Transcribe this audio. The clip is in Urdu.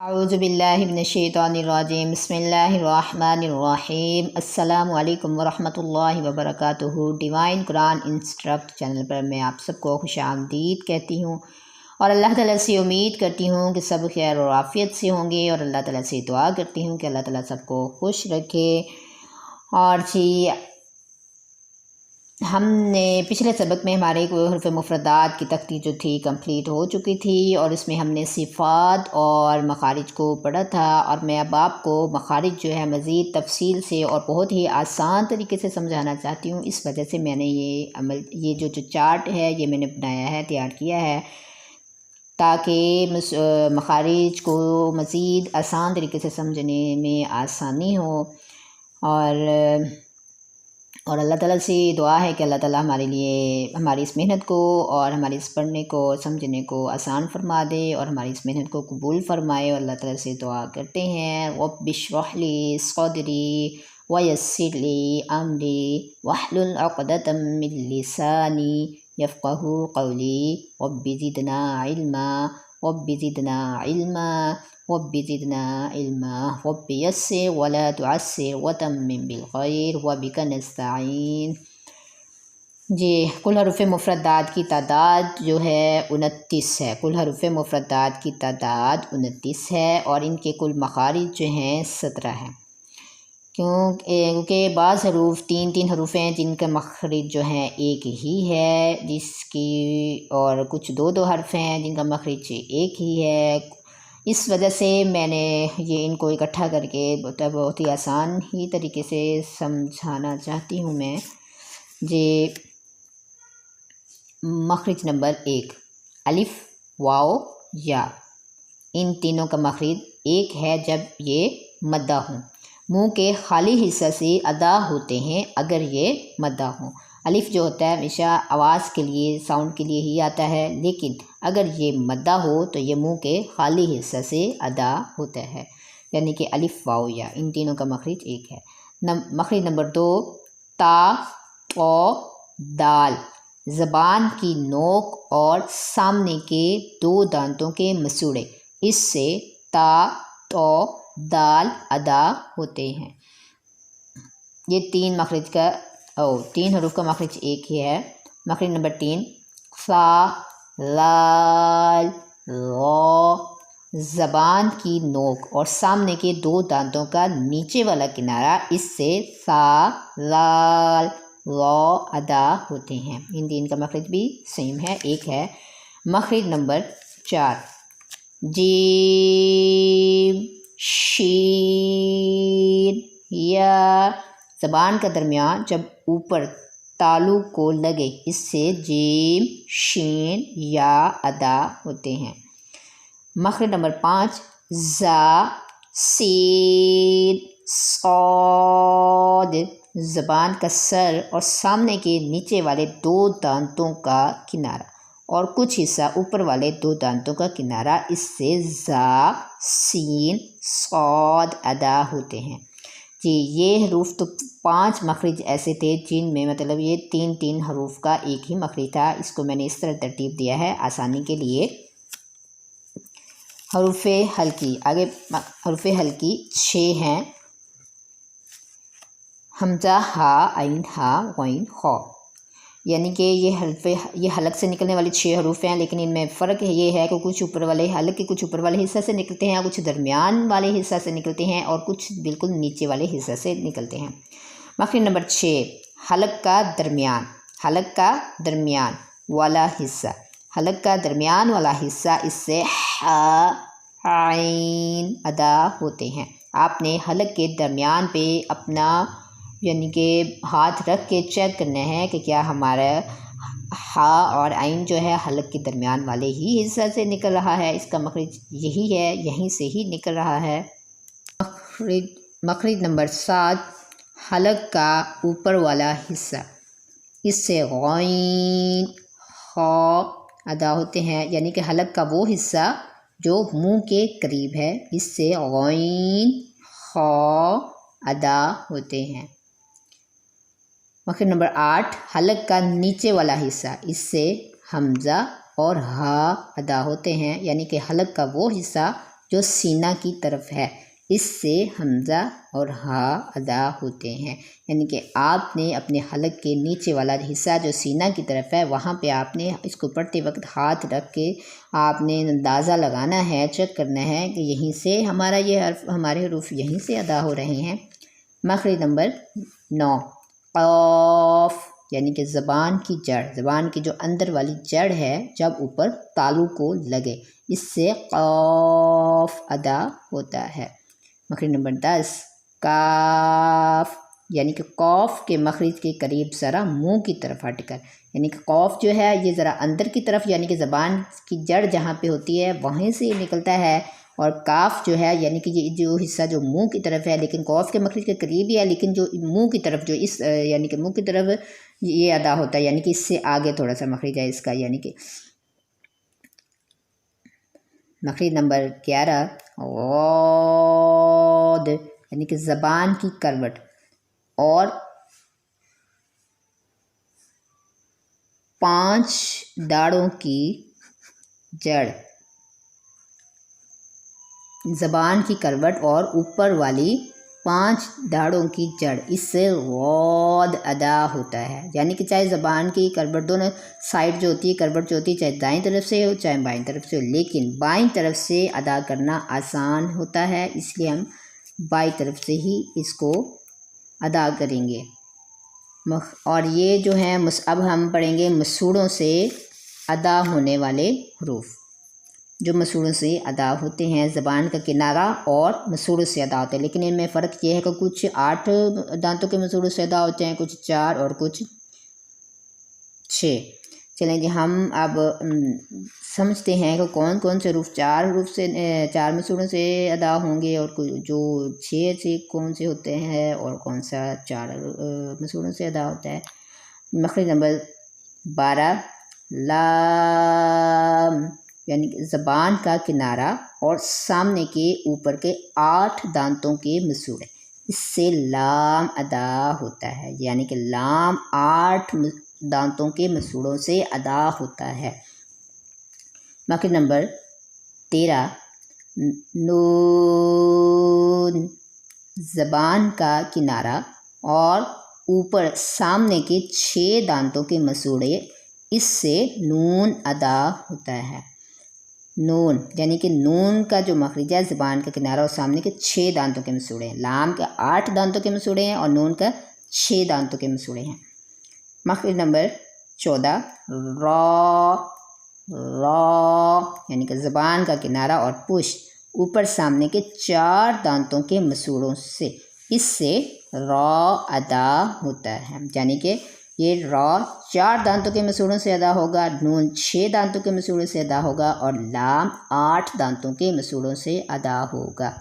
اعوذ باللہ من الشیطان الرجیم بسم اللہ الرحمن الرحیم السلام علیکم ورحمۃ اللہ وبرکاتہ۔ ڈیوائن قرآن انسٹرکٹ چینل پر میں آپ سب کو خوش آمدید کہتی ہوں اور اللہ تعالیٰ سے امید کرتی ہوں کہ سب خیر و عافیت سے ہوں گے، اور اللہ تعالیٰ سے دعا کرتی ہوں کہ اللہ تعالیٰ سب کو خوش رکھے۔ اور ہم نے پچھلے سبق میں ہمارے حروف مفردات کی تختی جو تھی کمپلیٹ ہو چکی تھی، اور اس میں ہم نے صفات اور مخارج کو پڑھا تھا، اور میں اب آپ کو مخارج جو ہے مزید تفصیل سے اور بہت ہی آسان طریقے سے سمجھانا چاہتی ہوں۔ اس وجہ سے میں نے یہ جو چارٹ ہے یہ میں نے بنایا ہے، تیار کیا ہے، تاکہ مخارج کو مزید آسان طریقے سے سمجھنے میں آسانی ہو۔ اور اللہ تعالیٰ سے دعا ہے کہ اللہ تعالیٰ ہمارے لیے ہماری اس محنت کو اور ہماری اس پڑھنے کو سمجھنے کو آسان فرما دے، اور ہماری اس محنت کو قبول فرمائے۔ اور اللہ تعالیٰ سے دعا کرتے ہیں رب اشرح لی صدری ویسر لی امری واحلل عقدۃ من لسانی یفقہوا قولی رب زدنا علما رب زدنا علما رب زدنا علما رب یسر ولا تعسر وتمم بالخیر وبک نستعین۔ کل حروف مفردات کی تعداد جو ہے 29 ہے، کل حروف مفردات کی تعداد 29 ہے، اور ان کے کل مخارج جو ہیں 17 ہیں، کیونکہ بعض حروف تین حروف ہیں جن کا مخرج جو ہیں ایک ہی ہے، جس کی اور کچھ دو حرف ہیں جن کا مخرج ایک ہی ہے۔ اس وجہ سے میں نے ان کو اکٹھا کر کے بہت ہی آسان ہی طریقے سے سمجھانا چاہتی ہوں میں۔ مخرج نمبر 1 الف واو یا، ان تینوں کا مخرج ایک ہے جب یہ مدہ ہوں، منہ کے خالی حصہ سے ادا ہوتے ہیں اگر یہ مدہ ہوں۔ الف جو ہوتا ہے ہمیشہ آواز کے لیے ساؤنڈ کے لیے ہی آتا ہے، لیکن اگر یہ مدہ ہو تو یہ منہ کے خالی حصہ سے ادا ہوتا ہے، یعنی کہ الف واو یا، ان تینوں کا مخرج ایک ہے۔ مخرج نمبر 2 تا طو دال، زبان کی نوک اور سامنے کے دو دانتوں کے مسوڑے، اس سے تا طو دال ادا ہوتے ہیں۔ یہ تین حروف کا مخرج ایک ہی ہے۔ مخرج نمبر 3 صا لال را، زبان کی نوک اور سامنے کے دو دانتوں کا نیچے والا کنارہ، اس سے صا لال را ادا ہوتے ہیں۔ ان تین کا مخرج بھی سیم ہے، ایک ہے۔ مخرج نمبر 4 جیم شین یا، زبان کا درمیان جب اوپر تالو کو لگے، اس سے جیم شین یا ادا ہوتے ہیں۔ مخرج نمبر 5 زا سین صاد، زبان کا سر اور سامنے کے نیچے والے دو دانتوں کا کنارہ اور کچھ حصہ اوپر والے دو دانتوں کا کنارہ، اس سے زا سین صاد ادا ہوتے ہیں۔ یہ حروف تو 5 مخرج ایسے تھے جن میں مطلب یہ تین حروف کا ایک ہی مخرج تھا۔ اس کو میں نے اس طرح ترتیب دیا ہے آسانی کے لیے۔ حروف حلقی، آگے حروف حلقی 6 ہیں، حمزہ ہا عین ہا غین خا، یعنی کہ یہ حلق سے نکلنے والے 6 حروف ہیں، لیکن ان میں فرق یہ ہے کہ کچھ اوپر والے حلق کے کچھ اوپر والے حصہ سے نکلتے ہیں، کچھ درمیان والے حصہ سے نکلتے ہیں، اور کچھ بالکل نیچے والے حصہ سے نکلتے ہیں۔ مخرج نمبر 6 حلق کا درمیان والا حصہ، حلق کا درمیان والا حصہ، اس سے ہا عین ادا ہوتے ہیں۔ آپ نے حلق کے درمیان پہ اپنا یعنی کہ ہاتھ رکھ کے چیک کرنا ہے کہ کیا ہمارا ہا اور عین جو ہے حلق کے درمیان والے ہی حصہ سے نکل رہا ہے، اس کا مخرج یہی ہے، یہیں سے ہی نکل رہا ہے۔ مخرج نمبر 7 حلق کا اوپر والا حصہ، اس سے غین خا ادا ہوتے ہیں، یعنی کہ حلق کا وہ حصہ جو منہ کے قریب ہے، اس سے غین خا ادا ہوتے ہیں۔ مخرج نمبر 8 حلق کا نیچے والا حصہ، اس سے حمزہ اور ہا ادا ہوتے ہیں، یعنی کہ حلق کا وہ حصہ جو سینہ کی طرف ہے، اس سے حمزہ اور ہا ادا ہوتے ہیں، یعنی کہ آپ نے اپنے حلق کے نیچے والا حصہ جو سینہ کی طرف ہے وہاں پہ آپ نے اس کو پڑھتے وقت ہاتھ رکھ کے آپ نے اندازہ لگانا ہے، چیک کرنا ہے کہ یہیں سے ہمارا یہ حرف، ہمارے حروف یہیں سے ادا ہو رہے ہیں۔ مخرج نمبر 9 قاف، یعنی کہ زبان کی جڑ، زبان کی جو اندر والی جڑ ہے جب اوپر تالو کو لگے، اس سے قاف ادا ہوتا ہے۔ مخرج نمبر 10 کاف، یعنی کہ قاف کے مخرج کے قریب ذرا منہ کی طرف ہٹ کر، یعنی کہ قاف جو ہے یہ ذرا اندر کی طرف، یعنی کہ زبان کی جڑ جہاں پہ ہوتی ہے وہیں سے نکلتا ہے، اور کاف جو ہے یعنی کہ یہ جو حصہ جو منہ کی طرف ہے لیکن قاف کے مخرج کے قریب ہی ہے، لیکن جو منہ کی طرف جو اس یعنی کہ منہ کی طرف یہ ادا ہوتا ہے، یعنی کہ اس سے آگے تھوڑا سا مخرج ہے اس کا، یعنی کہ مخرج نمبر 11 غاد، یعنی کہ زبان کی کروٹ اور 5 داڑھوں کی جڑ، زبان کی کروٹ اور اوپر والی 5 داڑھوں کی جڑ، اس سے غاد ادا ہوتا ہے، یعنی کہ چاہے زبان کی کروٹ دونوں سائڈ جو ہوتی ہے، کروٹ جو ہوتی ہے چاہے دائیں طرف سے ہو چاہے بائیں طرف سے ہو، لیکن بائیں طرف سے ادا کرنا آسان ہوتا ہے، اس لیے ہم بائیں طرف سے ہی اس کو ادا کریں گے۔ اور یہ جو ہیں اب ہم پڑھیں گے مسوڑوں سے ادا ہونے والے حروف، جو مسوڑوں سے ادا ہوتے ہیں، زبان کا کنارہ اور مسوڑوں سے ادا ہوتے ہیں، لیکن ان میں فرق یہ ہے کہ کچھ 8 دانتوں کے مسوڑوں سے ادا ہوتے ہیں، کچھ 4 اور کچھ 6۔ چلیں جی ہم اب سمجھتے ہیں کہ کون کون سے حروف 4 مسوڑوں سے ادا ہوں گے، اور جو 6 سے کون سے ہوتے ہیں اور کون سا 4 مسوڑوں سے ادا ہوتا ہے۔ مخرج نمبر 12 لام، یعنی کہ زبان کا کنارہ اور سامنے کے اوپر کے 8 دانتوں کے مسوڑے، اس سے لام ادا ہوتا ہے، یعنی کہ لام 8 دانتوں کے مسوڑوں سے ادا ہوتا ہے۔ مخرج نمبر 13 نون، زبان کا کنارہ اور اوپر سامنے کے 6 دانتوں کے مسوڑے، اس سے نون ادا ہوتا ہے۔ نون، یعنی کہ نون کا جو مخرج ہے زبان کا کنارہ اور سامنے کے 6 دانتوں کے مسوڑے ہیں، لام کے 8 دانتوں کے مسوڑے ہیں اور نون کا 6 دانتوں کے مسوڑے ہیں۔ مخرج نمبر 14 را، را، یعنی کہ زبان کا کنارہ اور پشت اوپر سامنے کے 4 دانتوں کے مسوڑوں سے، اس سے را ادا ہوتا ہے، یعنی کہ یہ را 4 دانتوں کے مسوڑوں سے ادا ہوگا، نون 6 دانتوں کے مسوڑوں سے ادا ہوگا اور لام 8 دانتوں کے مسوڑوں سے ادا ہوگا۔